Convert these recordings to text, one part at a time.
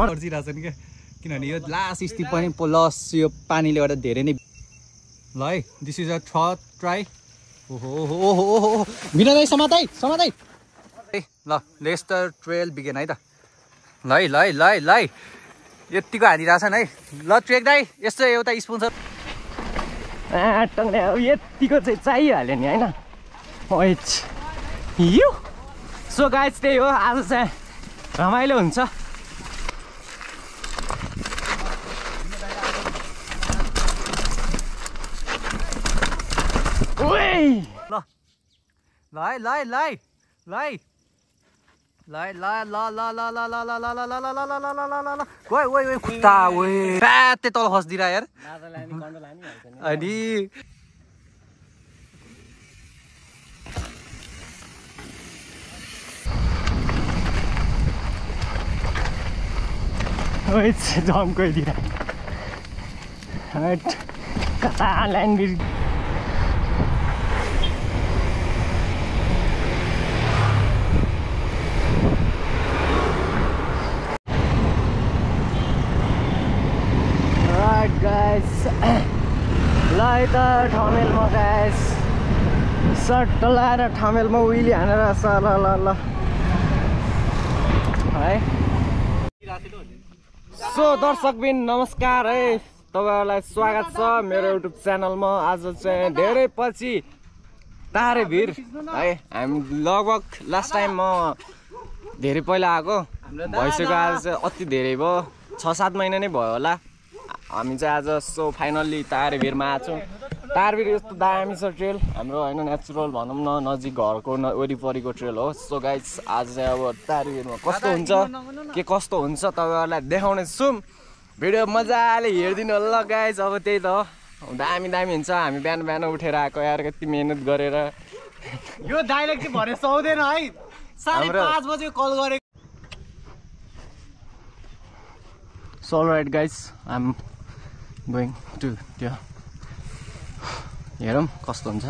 पर्जिरहेछ नि क्या किनभने यो लास्ट स्टिप पनि प्लस यो पानीले गर्दा धेरै नै ल है this is a third try ओहो बिना दाइ समाताइ ल लेस्टर ट्रेल बिगेन है त ल है यतिको हानिरहेछन् है ल ट्रेक दाइ यस्तो एउटा स्पोन्सर यतिको चाहिँ चाहिहाल्यो नि होइन यो सो गाइस त्यही हो आज चाहिँ रमाइलो हुन्छ खुट्टा प्याते तल खस्दिरा यार अनि जम्को दिरा कता ल्यान्ड guys ल त ठमेलमा गाइस सर्ट लाएर ठमेलमा उइली हानेर छ ल है सो दर्शकबिन नमस्कार है तपाईहरुलाई स्वागत छ मेरो युट्युब च्यानलमा आज चाहिँ धेरै पछि तारे भिर है हामी लगभग लास्ट टाइम म धेरै पहिला आएको भइसक्यो आज चाहिँ अति धेरै भयो 6-7 महिना नै भयो होला हामी चाहिँ आज सो फाइनल्ली तारे भिरमा आएको छौँ तारे भिर यस्तो दामी छ ट्रेल हाम्रो होइन नेचुरल भनौँ न नजिक घरको वरिपरिको ट्रेल हो सो गाइस आज चाहिँ अब तारे भिरमा कस्तो हुन्छ के कस्तो हुन्छ तपाईहरुलाई देखाउने छौँ भिडियो मजाले हेरिदिनु होला गाइस अब त्यही त दामी हुन्छ हामी बिहान उठेर आएको यार कति मेहनत गरेर यो डाइरेक्ट चाहिँ भने सुहाउँदैन है 5:30 बजे कल गरे So alright guys, I'm going to there. हेरौँ कस्तो हुन्छ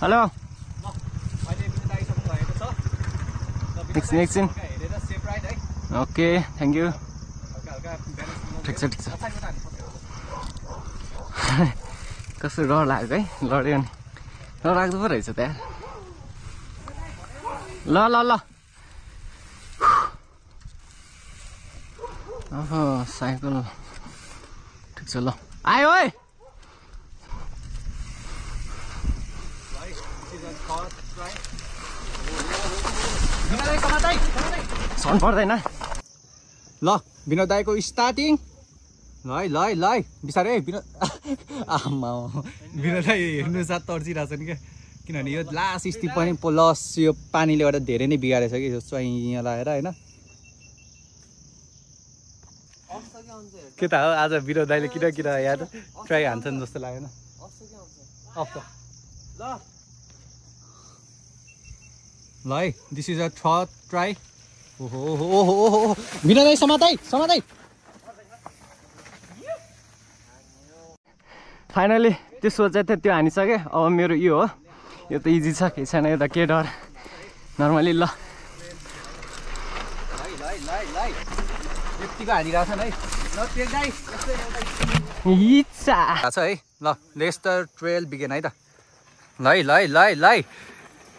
हेलो एकछिन ओके थ्याङ्क यू ठिक छ कस्तो डर लाग्यो है लड्यो नि डर लाग्दो पो रहेछ त्यहाँ ल साइकल ठिक छ ल आयो है साउन्ड पर्दैन ल विनोद दाइको स्टार्टिङ ल बिस्तारै विनोद आमा विनोद दाइ हेर्नु साथ तर्जिरहेछ नि क्या किनभने यो लास्ट स्टिप पनि प्लस यो पानीले गर्दा धेरै नै बिगारेछ कि यो यहाँ लगाएर होइन के त हो आज विनोद दाइले किन याद ट्राई हान्छन् जस्तो लागेन ल है this is a third try ओहो विनोद दाइ समाताइ फाइनली त्यो सोचे थियो त्यो हानिसके अब मेरो यो हो यो त इजी छ केही छैन यो त के डर नर्मली ल यतिको हानिरहेछ है इच्छा छ है ल लेस्टर ट्रेल बिगेन है त ल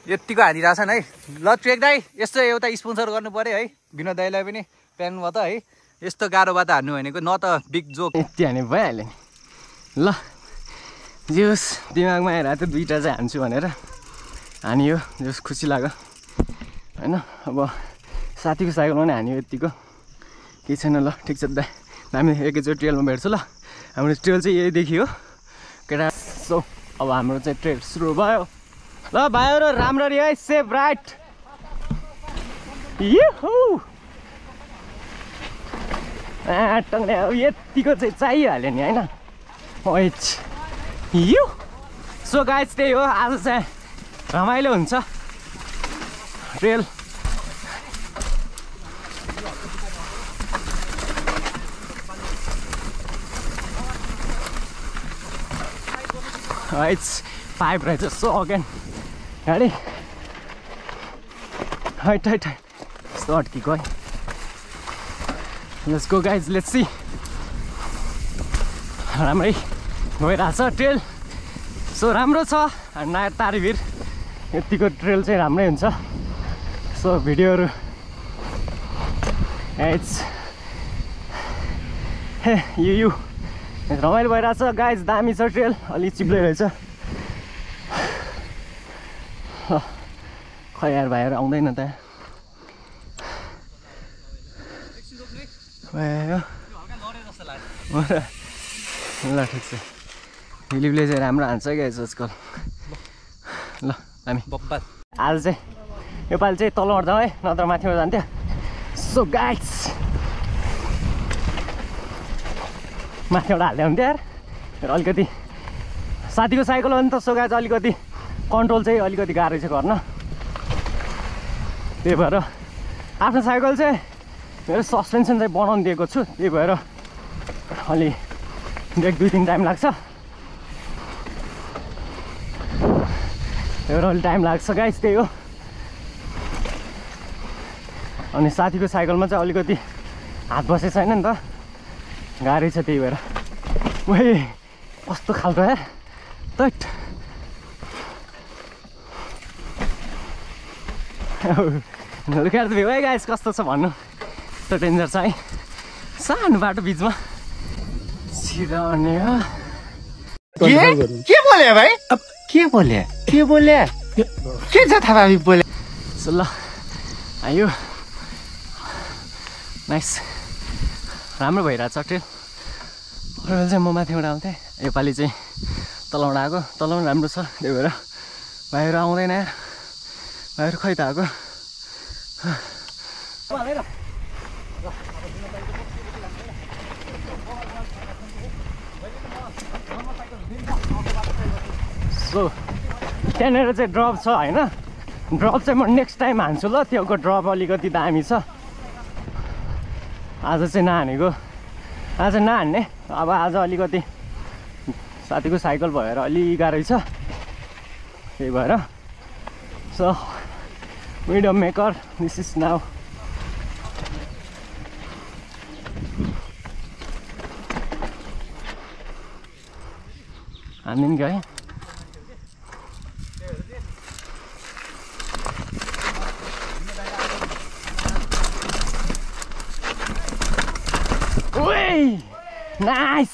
यतिको हानिरहेछन् है ल ट्रेक दाइ यस्तो एउटा स्पोन्सर गर्नु पर्यो है विनोद दाइलाई पनि प्यानमा त है यस्तो गाह्रो बाटो हान्नु भनेको न त बिग जोक यति हाने भइहाल्यो नि ल जोस् दिमागमा आएर त्यो दुईवटा चाहिँ हान्छु भनेर हानियो जोस् खुसी लाग्यो होइन अब साथीको साइकलमा पनि हानियो यतिको केही छैन ल ठिक छ दाइ हामी एकैचोटि ट्रेलमा भेट्छु ल हाम्रो ट्रेल चाहिँ यही देखियो केटा सो अब हाम्रो चाहिँ ट्रेल सुरु भयो ल भाइहरू राम्ररी है सेफ राइट यतिको चाहिँ चाहिहाल्यो नि होइन यो सो गाइस त्यही हो आज चाहिँ रमाइलो हुन्छ trail It's 5 right, so again. Ready? Right. Start, keep going. Let's go, guys. Let's see. राम्रै गइरहेछ ट्रेल सो राम्रो छ नयाँ तारेभिर यतिको ट्रेल चाहिँ राम्रै हुन्छ सो भिडियोहरू यु रमाइलो भइरहेछ गाइज दामी छ ट्रेल अलि चिप्लै रहेछ खै यार भाइहरू आउँदैन त ल ठिक छ फिलिपले चाहिँ राम्रो हान्छ क्या आजकल ल हामी आज चाहिँ योपालि चाहिँ तल उठ्छौँ है नत्र माथिबाट जान्थ्यो सो गाइस माथिबाट हाल्दै हुन्थ्यो यार अलिकति साथीको साइकल हो नि त सो गाइस अलिकति कन्ट्रोल चाहिँ अलिकति गाह्रो छ गर्न त्यही भएर आफ्नो साइकल चाहिँ मेरो सस्पेन्सन चाहिँ बनाउनु दिएको छु त्यही भएर अलि 1-2 टाइम लाग्छ त्यही भएर अलि टाइम लाग्छ गाइस त्यही हो अनि साथीको साइकलमा चाहिँ अलिकति हात बसेको छैन नि त गाह्रै छ त्यही भएर ओए कस्तो खालको यार तट लुकेर त भ्यू है गाइस कस्तो छ भन्नु यस्तो डेन्जर छ है सानो बाटो बिचमा के बोले भाइ के बोले के जथाभावी बोले सो ल आयो नाइस राम्रो भइरहेछ ट्रेल अरूले चाहिँ म माथिबाट आउँथेँ योपालि चाहिँ तलबाट आएको तल पनि राम्रो छ त्यही भएर भाइहरू आउँदैन भाइहरू खै त आएको सो त्यहाँनिर चाहिँ ड्रप छ होइन ड्रप चाहिँ म नेक्स्ट टाइम हान्छु ल त्योको ड्रप अलिकति दामी छ आज चाहिँ नहानेको आज नहान्ने अब आज अलिकति साथीको साइकल भएर अलि गाह्रै छ त्यही भएर so video maker this is now हान्दिन कि है नाइस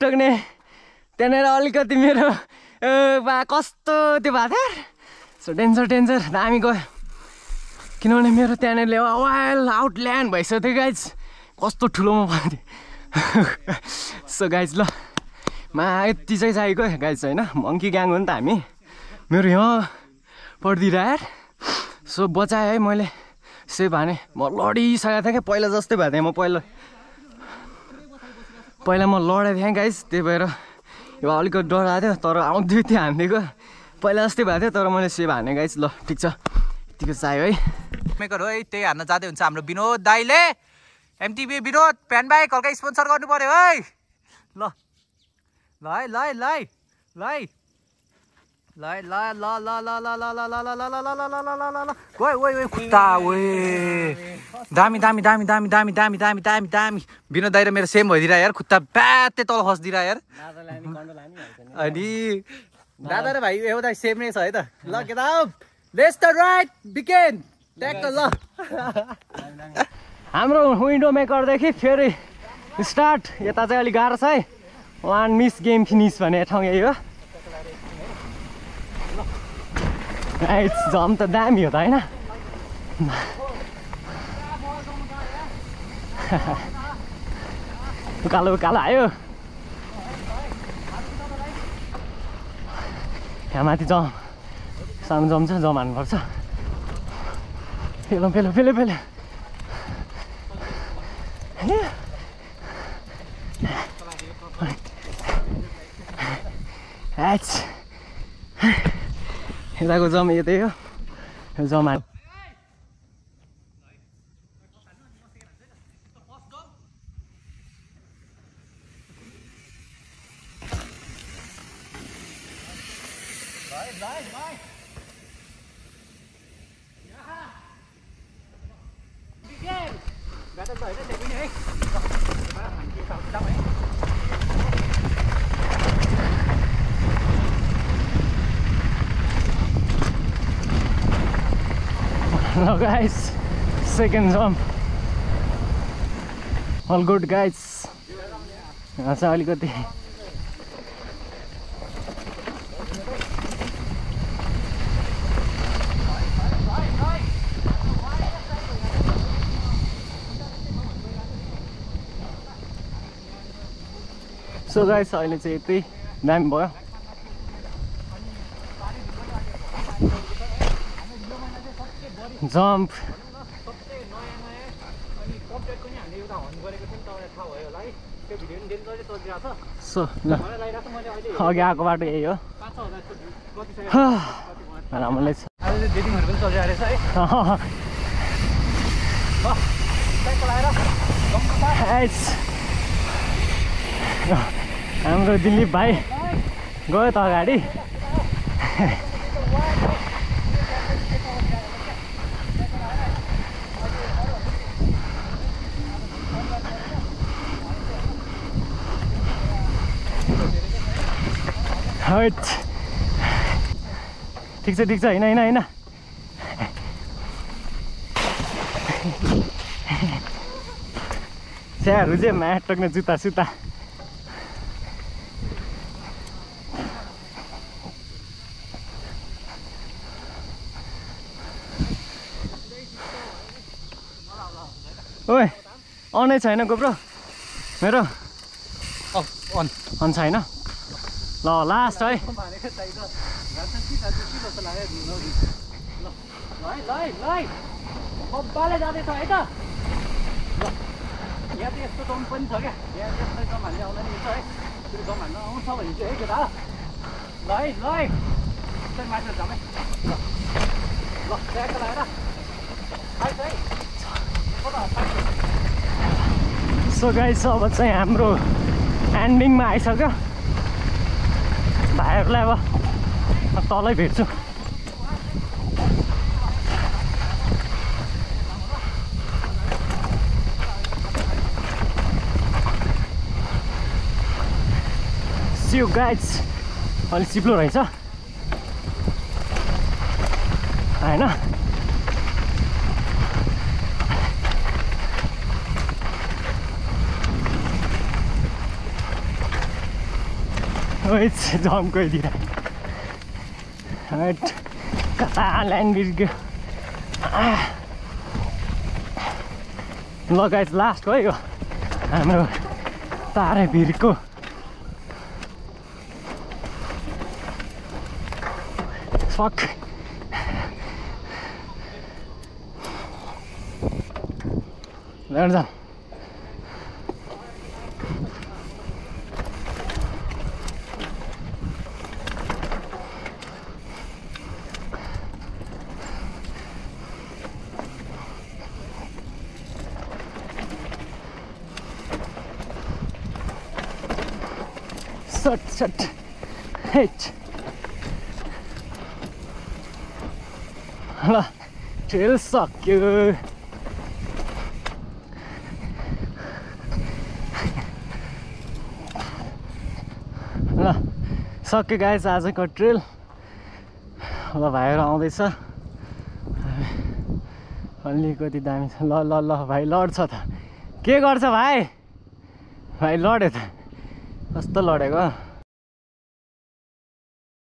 टोक्ने त्यहाँनिर अलिकति मेरो बा कस्तो त्यो भएको थियो सो डेन्जर दामी गयो किनभने मेरो त्यहाँनिर वाइल्ड आउटल्यान्ड भइसक्यो थियो गाइज कस्तो ठुलोमा भन्थ्यो सो गाइज ल यति चाहिँ चाहिएको गाइज होइन मङ्की ग्याङ हो नि त हामी मेरो यहाँ पढ्दिरह यार सो बचाएँ है मैले सेभ हाने म लडिसकेको थिएँ क्या पहिला जस्तै भएको थिएँ म पहिला म लडेको थिएँ गाइस त्यही भएर यो अलिकति डराएको थियो तर आउँदै थियो हानिदिएको पहिला जस्तै भएको थियो तर मैले सेभ हाने गाइस ल ठिक छ यतिको चाहियो है मेकर हो है त्यही हान्न जाँदै हुन्छ हाम्रो विनोद दाइले एमटिभी विनोद प्यान बाइक हल्का स्पोन्सर गर्नु पर्यो है ल दामी विनोद दाइ र मेरो सेम भइदिरह यार खुट्टा प्याते तल खस्दिरह यार अनि दादा र भाइ एउटा सेम नै छ है त ल केटाब लेट्स द राइट बिगिन ट्याक ल हाम्रो विन्डो मेकरदेखि फेरि स्टार्ट यता चाहिँ अलिक गाह्रो छ है वान मिस गेम फिनिस भन्ने ठाउँ यही हो जम त दामी हो त होइन उकालो आयो यहाँ माथि जम सानो जम छ जम हान्नुपर्छ पेलो यताको जम यतै हो जम Now guys, second jump. All good guys. Asa alikati. So guys, अहिले चाहिँ यति दामी भयो. Jump. So, अघि आएको बाटो यही हो. राम्रैले छ. डेटिङहरु पनि चलिरहेको रहेछ है. हाम्रो दिलीप भाइ गयो त अगाडि. ठिक छ हैन स्याहरू चाहिँ म्याट टक्ने जुत्ता सुत्ता. ओए अनै छैन गोप्रो मेरो. अन छैन. ल लास्ट है. बब्बाले जाँदैछ है त. यहाँ त यस्तो दम पनि छ क्या. यहाँ यस्तै दम हाल्ने आउँदैन मिल्छ है. फेरि दम हाल्न आउँछ भने चाहिँ है केटा. ल है यस्तै माथि जाउँ है. ल ट्याक लगाएर आइस है. सो गाइस अब चाहिँ हाम्रो एन्डिङमा आइसक्यो. भाइहरूलाई अब तलै भेट्छु. सियो गाइस. अलि चिप्लो रहेछ होइन. जम्प गइदिएर कता ल्यान्ड बिर्क्यो. ल गाइस लास्ट हो यो हाम्रो तारे भिरको. फक ल्याएर जाऊ. Shut. Hit. ल ट्रेल सक्यो. ल सक्यो गाइस आजको ट्रेल. ल भाइहरू आउँदैछ. अलिकति दामी छ. ल भाइ लड्छ त. के गर्छ भाइ लड्यो त. कस्तो लडेको.